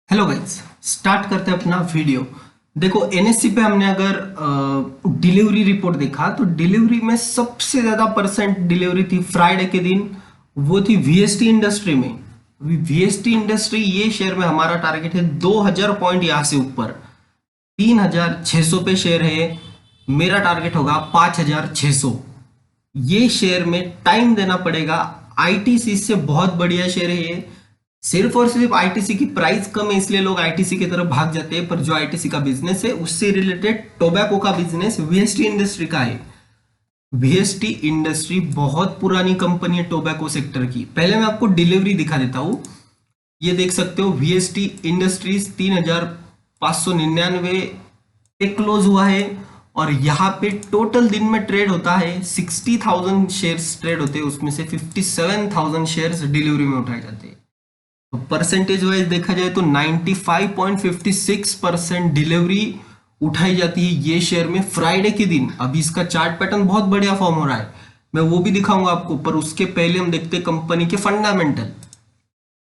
Hello guys, start करते हैं अपना वीडियो। देखो, एनएससी पे हमने अगर डिलीवरी रिपोर्ट देखा तो डिलीवरी में सबसे ज्यादा परसेंट डिलीवरी थी फ्राइडे के दिन। वो थी वीएसटी इंडस्ट्री में। वीएसटी इंडस्ट्री ये शेयर में हमारा टारगेट है 2000 पॉइंट यहां से ऊपर। 3600 पे शेयर है। मेरा टारगेट होगा 5600। ये शेयर में टाइम देना पड़ेगा। आईटीसी से बहुत बढ़िया शेयर है ये। सिर्फ और सिर्फ आईटीसी की प्राइस कम है इसलिए लोग आईटीसी की तरफ भाग जाते हैं, पर जो आईटीसी का बिजनेस है उससे रिलेटेड टोबैको का बिजनेस वीएसटी इंडस्ट्री का है। वीएसटी इंडस्ट्री बहुत पुरानी कंपनी है टोबैको सेक्टर की। पहले मैं आपको डिलीवरी दिखा देता हूं। ये देख सकते हो, वीएसटी इंडस्ट्रीज 3599 पे क्लोज हुआ है। और यहाँ पे टोटल दिन में ट्रेड होता है 60,000 शेयर्स ट्रेड होते हैं, उसमें से 57,000 शेयर्स डिलीवरी में उठाए जाते हैं। तो परसेंटेज वाइज देखा जाए तो 95.56% डिलीवरी उठाई जाती है ये शेयर में फ्राइडे के दिन। अभी इसका चार्ट पैटर्न बहुत बढ़िया फॉर्म हो रहा है, मैं वो भी दिखाऊंगा आपको, पर उसके पहले हम देखते हैं कंपनी के फंडामेंटल।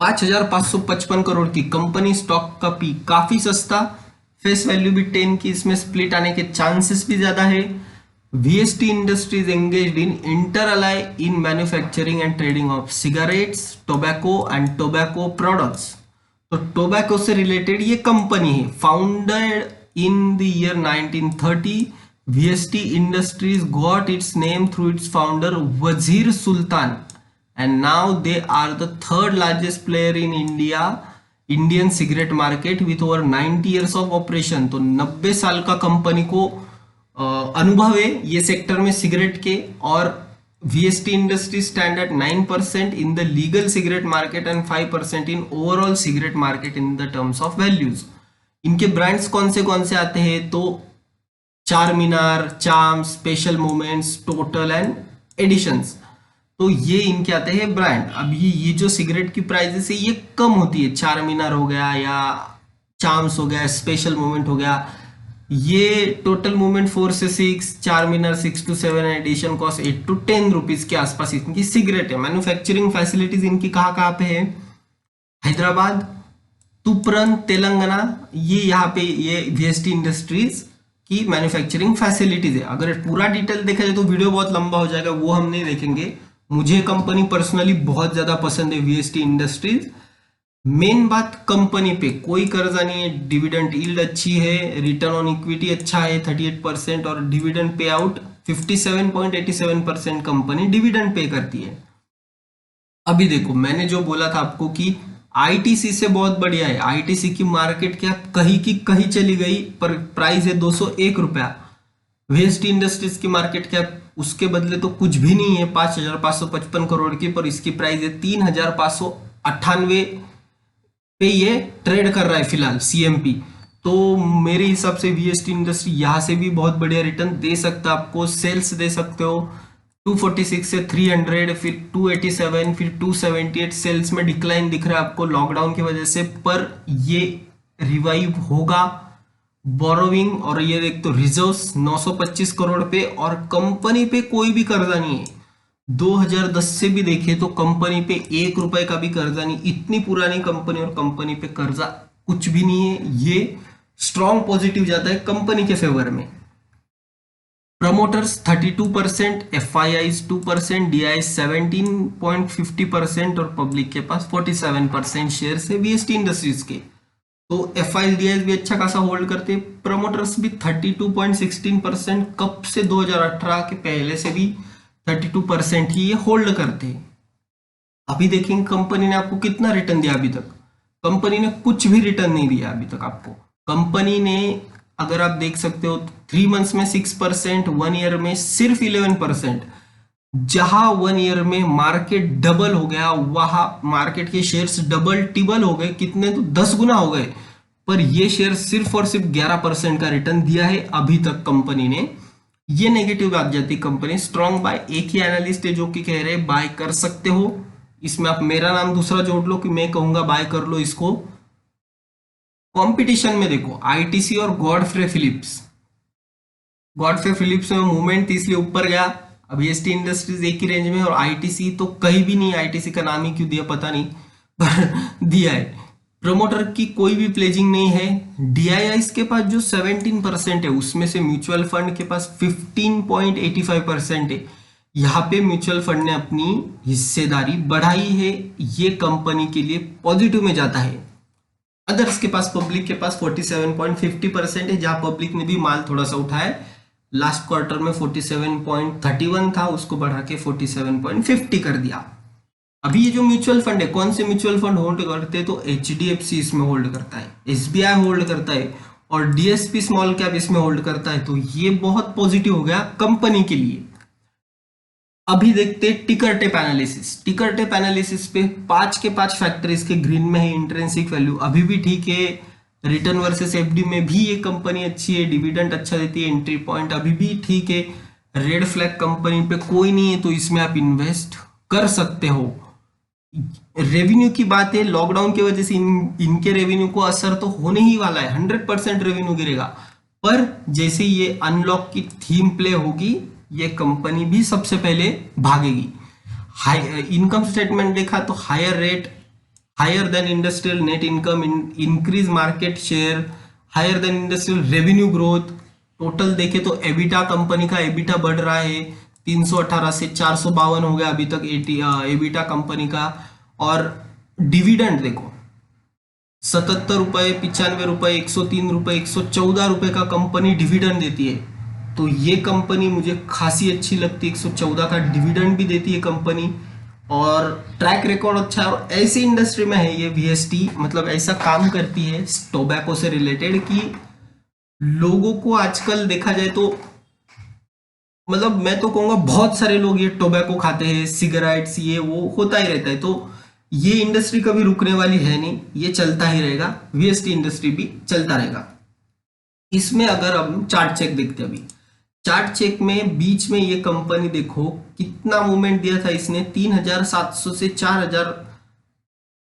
5555 करोड़ की कंपनी, स्टॉक का पी काफी सस्ता, फेस वैल्यू भी 10 की, इसमें स्प्लिट आने के चांसेस भी ज्यादा है। VST Industries engaged in inter ally in manufacturing and trading of cigarettes, tobacco and tobacco products। तो टोबैको से रिलेटेड ये कंपनी है। Founded in the year 1930, VST Industries got its name through its founder Wazir Sultan, and now they are the third largest player in Indian cigarette market with over 90 years of operation। तो 90 साल का company को अनुभव है ये sector में cigarette के। और VST industry standard 9% in the legal cigarette market and 5% in overall cigarette market in the terms of values. इनके ब्रांड्स कौन से आते हैं तो Charminar, charm, special moments, total and editions. तो ये इनके आते हैं ब्रांड। अब ये जो सिगरेट की प्राइसेस है ये कम होती है। चार मीनार हो गया या चार्म्स हो गया, स्पेशल मोमेंट हो गया, ये टोटल मूवमेंट 4 से 6, चार मीनार 6 to 7, addition cost 8 to 10 rupees के आसपास इनकी सिगरेट है। मैन्युफैक्चरिंग फैसिलिटीज इनकी कहाँ पे है? हैदराबाद, तुपरन, तेलंगाना। ये यहाँ पे ये वीएसटी इंडस्ट्रीज की मैन्युफैक्चरिंग फैसिलिटीज है। अगर पूरा डिटेल देखा जाए तो वीडियो बहुत लंबा हो जाएगा, वो हम नहीं देखेंगे। मुझे कंपनी पर्सनली बहुत ज्यादा पसंद है वीएसटी इंडस्ट्रीज। मेन बात कंपनी पे कोई कर्जा नहीं है, डिविडेंड यील्ड अच्छी है, रिटर्न ऑन इक्विटी अच्छा है 38%, और dividend pay out 57.87% company dividend pay करती है। अभी देखो, मैंने जो बोला था आपको कि आईटीसी से बहुत बढ़िया है। आईटीसी की मार्केट कैप कहीं की कहीं चली गई, पर प्राइस है 201 रुपया। वीएसटी इंडस्ट्रीज की मार्केट कैप उसके बदले तो कुछ भी नहीं है, 5555 करोड़ की, पर इसकी प्राइस है 3598 पे ये ट्रेड कर रहा है फिलहाल सीएमपी। तो मेरे हिसाब से वीएसटी इंडस्ट्री यहाँ से भी बहुत बढ़िया रिटर्न दे सकता है आपको। सेल्स दे सकते हो 246 से 300, फिर 287, फिर 278। सेल्स में डिक्लाइन दिख रहा है आपको लॉकडाउन की वजह से, पर ये रिवाइव होगा। बोरोविंग और ये देख तो रिजर्व्स 925 करोड़ पे, और कंपनी पे कोई भी कर्जा नहीं है। 2010 से भी देखे तो कंपनी पे 1 रुपए का भी कर्जा नहीं। इतनी पुरानी कंपनी और कंपनी पे कर्जा कुछ भी नहीं है। ये स्ट्रॉन्ग पॉजिटिव जाता है कंपनी के फेवर में। प्रमोटर्स 32%, एफआईआईज 2%, डीआई 17.50%, और पब्लिक के पास 47% शेयर है वीएसटी इंडस्ट्रीज के। तो एफआईआई डीआई भी अच्छा खासा होल्ड करते हैं। प्रमोटर्स भी 32.16%, कब से 2018 के पहले से भी 32% ही ये होल्ड करते हैं। अभी देखेंगे कंपनी ने आपको कितना रिटर्न दिया। अभी तक कंपनी ने कुछ भी रिटर्न नहीं दिया अभी तक आपको। कंपनी ने, अगर आप देख सकते हो, 3 मंथ्स में 6%, 1 ईयर में सिर्फ 11%। जहां 1 ईयर में मार्केट डबल हो गया, वहां मार्केट के शेयर्स डबल टिबल हो गए, कितने तो 10 गुना हो गए, पर ये शेयर सिर्फ और सिर्फ 11% का रिटर्न दिया है अभी तक कंपनी ने। ये नेगेटिव बात जाती कंपनी स्ट्रॉन्ग बाय। एक ही एनालिस्ट है जो कि कह रहे हैं बाय कर सकते हो। इसमें आप मेरा नाम दूसरा जोड़ लो कि मैं कहूंगा बाय कर लो इसको। कंपटीशन में देखो, आईटीसी और गॉडफ्रे फिलिप्स। गॉडफ्रे फिलिप्स में मूवमेंट इसलिए ऊपर गया। अब वीएसटी इंडस्ट्रीज एक ही रेंज में, और आईटीसी तो कहीं भी नहीं। आईटीसी का नाम ही क्यों दिया पता नहीं, पर दिया है। प्रमोटर की कोई भी प्लेजिंग नहीं है। डीआईआईस के पास जो 17% है उसमें से म्यूचुअल फंड के पास 15.85% है। यहाँ पे म्यूचुअल फंड ने अपनी हिस्सेदारी बढ़ाई है, ये कंपनी के लिए पॉजिटिव में जाता है। अदर्स के पास, पब्लिक के पास 47.50% है, जहां पब्लिक ने भी माल थोड़ा सा उठाया। लास्ट क्वार्टर में 47.31 था, उसको बढ़ा के 47.50 कर दिया। अभी ये जो म्यूचुअल फंड है, कौन से म्यूचुअल फंड होल्ड करते हैं, तो एचडीएफसी इसमें होल्ड करता है, एसबीआई होल्ड करता है और डीएसपी स्मॉल कैप इसमें होल्ड करता है। तो ये बहुत पॉजिटिव हो गया कंपनी के लिए। अभी देखते हैं टिकर टेप एनालिसिस। टिकर टेप एनालिसिस पे 5 के 5 फैक्टर इसके ग्रीन में है। इंट्रिंसिक वैल्यू अभी भी ठीक है, रिटर्न वर्सेस एफडी में भी ये कंपनी अच्छी है, डिविडेंड अच्छा देती है, एंट्री पॉइंट अभी भी ठीक है, रेड फ्लैग कंपनी पे कोई नहीं है, तो इसमें आप इन्वेस्ट कर सकते हो। रेवेन्यू की बात है, लॉकडाउन की वजह से इनके रेवेन्यू को असर तो होने ही वाला है, 100% रेवेन्यू गिरेगा। पर जैसे ये अनलॉक की थीम प्ले होगी, ये कंपनी भी सबसे पहले भागेगी। हाई इनकम स्टेटमेंट देखा तो higher rate, higher than industrial net income, increase market share, higher than industrial revenue growth. Total देखे तो एबिटा, कंपनी का एबिटा बढ़ रहा है, 318 से 452 हो गया अभी तक एबिटा कंपनी का। और डिविडेंड देखो, 77 रुपए, 95 रुपए, 103 रुपए, 114 रुपए का कंपनी डिविडेंड देती है। तो ये कंपनी मुझे खासी अच्छी लगती है, 114 का डिविडेंड भी देती है कंपनी और ट्रैक रिकॉर्ड अच्छा है। और ऐसी इंडस्ट्री में है ये वीएसटी, मतलब ऐसा काम करती है टोबैको से रिलेटेड कि लोगों को आजकल देखा जाए तो, मतलब मैं तो कहूंगा बहुत सारे लोग ये टोबैको खाते हैं, सिगरेट्स, ये वो होता ही रहता है। तो ये इंडस्ट्री कभी रुकने वाली है नहीं, ये चलता ही रहेगा, वीएसटी इंडस्ट्री भी चलता रहेगा। इसमें अगर हम चार्ट चेक देखते हैं, अभी चार्ट चेक में बीच में ये कंपनी देखो कितना मूवमेंट दिया था इसने, 3700 से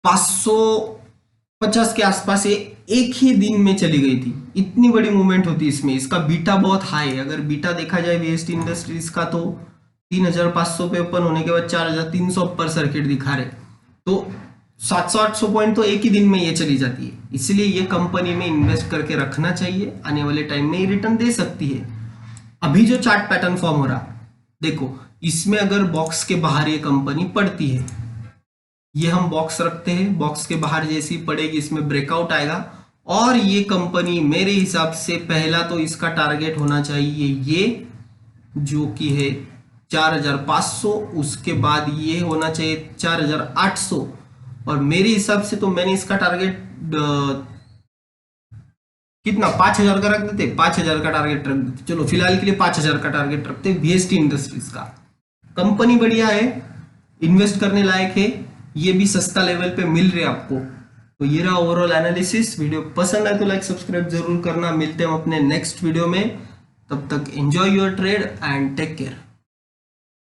4550 के आसपास ये एक ही दिन में चली गई थी। इतनी बड़ी मूवमेंट होती है इसमें। इसका बीटा बहुत हाई है, अगर बीटा देखा जाए वीएसटी इंडस्ट्रीज का तो 3500 पे ओपन होने के बाद 4300 पर सर्किट दिखा रहे, तो 700-800 पॉइंट तो एक ही दिन में ये चली जाती है। इसलिए ये कंपनी में इन्वेस्ट करके रखना चाहिए, आने वाले टाइम में ये रिटर्न दे सकती है। अभी जो चार्ट पैटर्न फॉर्म हो रहा देखो, इसमें अगर बॉक्स के बाहर ये कंपनी पड़ती है, ये हम बॉक्स रखते हैं, बॉक्स के बाहर जैसी पड़ेगी इसमें ब्रेकआउट आएगा और ये कंपनी मेरे हिसाब से पहला तो इसका टारगेट होना चाहिए ये जो कि है 4500, उसके बाद ये होना चाहिए 4800 और मेरे हिसाब से तो मैंने इसका टारगेट कितना 5000 का रख देते, 5000 का टारगेट रख देते। चलो फिलहाल के लिए 5000 का टारगेट रखते वीएसटी इंडस्ट्रीज का। कंपनी बढ़िया है, इन्वेस्ट करने लायक है, ये भी सस्ता लेवल पे मिल रहा है आपको। तो ये रहा ओवरऑल एनालिसिस। वीडियो पसंद आए तो लाइक सब्सक्राइब जरूर करना। मिलते हैं हम अपने नेक्स्ट वीडियो में, तब तक enjoy your trade and take care.